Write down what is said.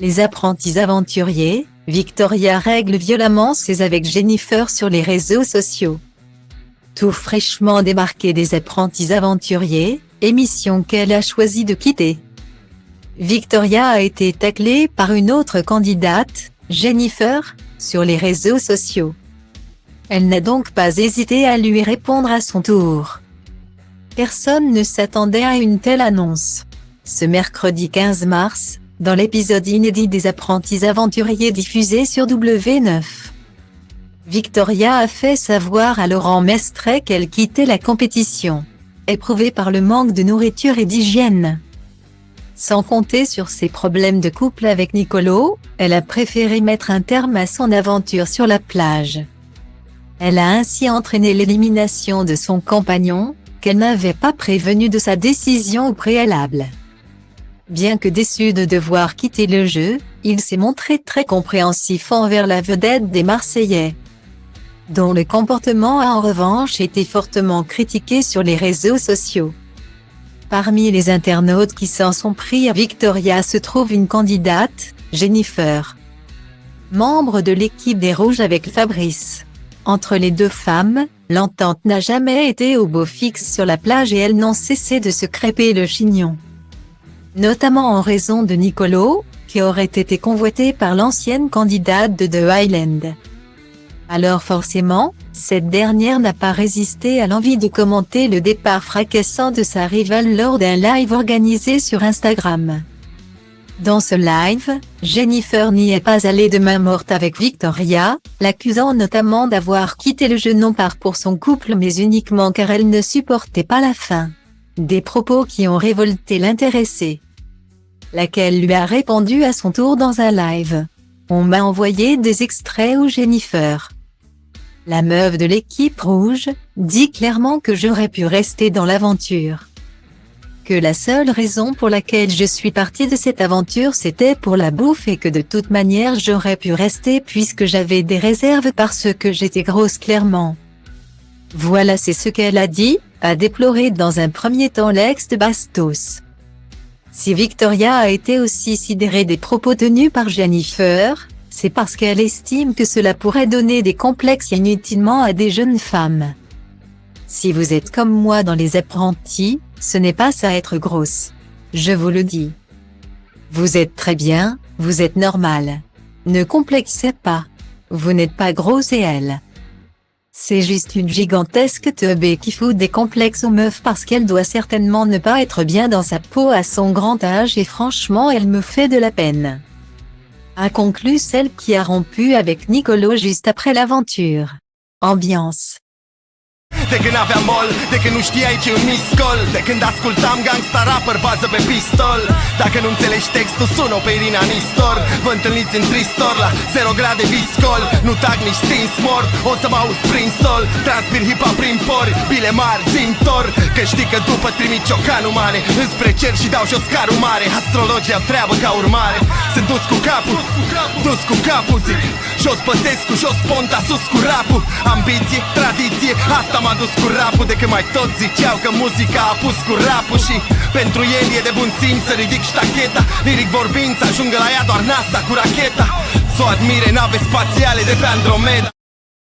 Les apprentis aventuriers, Victoria règle violemment ses avec Jennifer sur les réseaux sociaux. Tout fraîchement débarqué des apprentis aventuriers, émission qu'elle a choisi de quitter. Victoria a été taclée par une autre candidate, Jennifer, sur les réseaux sociaux. Elle n'a donc pas hésité à lui répondre à son tour. Personne ne s'attendait à une telle annonce. Ce mercredi 15 mars, dans l'épisode inédit des apprentis aventuriers diffusé sur W9. Victoria a fait savoir à Laurent Mestret qu'elle quittait la compétition, éprouvée par le manque de nourriture et d'hygiène. Sans compter sur ses problèmes de couple avec Nicolo, elle a préféré mettre un terme à son aventure sur la plage. Elle a ainsi entraîné l'élimination de son compagnon, qu'elle n'avait pas prévenu de sa décision au préalable. Bien que déçu de devoir quitter le jeu, il s'est montré très compréhensif envers la vedette des Marseillais, dont le comportement a en revanche été fortement critiqué sur les réseaux sociaux. Parmi les internautes qui s'en sont pris à Victoria se trouve une candidate, Jennifer, membre de l'équipe des Rouges avec Fabrice. Entre les deux femmes, l'entente n'a jamais été au beau fixe sur la plage et elles n'ont cessé de se crêper le chignon. Notamment en raison de Nicolo, qui aurait été convoité par l'ancienne candidate de The Island. Alors forcément, cette dernière n'a pas résisté à l'envie de commenter le départ fracassant de sa rivale lors d'un live organisé sur Instagram. Dans ce live, Jennifer n'y est pas allée de main morte avec Victoria, l'accusant notamment d'avoir quitté le jeu non pas pour son couple mais uniquement car elle ne supportait pas la fin. Des propos qui ont révolté l'intéressée, laquelle lui a répondu à son tour dans un live. On m'a envoyé des extraits où Jennifer, la meuf de l'équipe rouge, dit clairement que j'aurais pu rester dans l'aventure. Que la seule raison pour laquelle je suis partie de cette aventure c'était pour la bouffe et que de toute manière j'aurais pu rester puisque j'avais des réserves parce que j'étais grosse clairement. Voilà, c'est ce qu'elle a dit, a déploré dans un premier temps l'ex de Bastos. Si Victoria a été aussi sidérée des propos tenus par Jennifer, c'est parce qu'elle estime que cela pourrait donner des complexes inutilement à des jeunes femmes. Si vous êtes comme moi dans les apprentis, ce n'est pas ça être grosse. Je vous le dis. Vous êtes très bien, vous êtes normal. Ne complexez pas. Vous n'êtes pas grosse et elle. C'est juste une gigantesque teubée qui fout des complexes aux meufs parce qu'elle doit certainement ne pas être bien dans sa peau à son grand âge et franchement elle me fait de la peine. A conclu celle qui a rompu avec Nicolo juste après l'aventure. Ambiance. De când aveam mol, de când nu știai ce un miscol, de când ascultam gangsta rapper bază pe pistol. Dacă nu înțelegi textul, sună pe Irina Nistor. Vă întâlniți în tristor la 0 grade viscol. Nu tag nici stins mort, o să mă auzi prin sol. Transpir hip-hop prin pori, bile mari, zintor. Că știi că după trimit ciocanul mare înspre cer și dau jos carul mare. Astrologia treabă ca urmare. Sunt dus cu capul, zic. Jos Păsescu, jos Ponta, sus cu rapul. Ambiție, tradiție, asta m-a dus cu rapul. De când mai toți ziceau că muzica a pus cu rapul. Și pentru el e de bun simț să ridic ștacheta. Liric vorbind să ajungă la ea doar NASA cu racheta. S-o admire nave spațiale de pe Andromeda.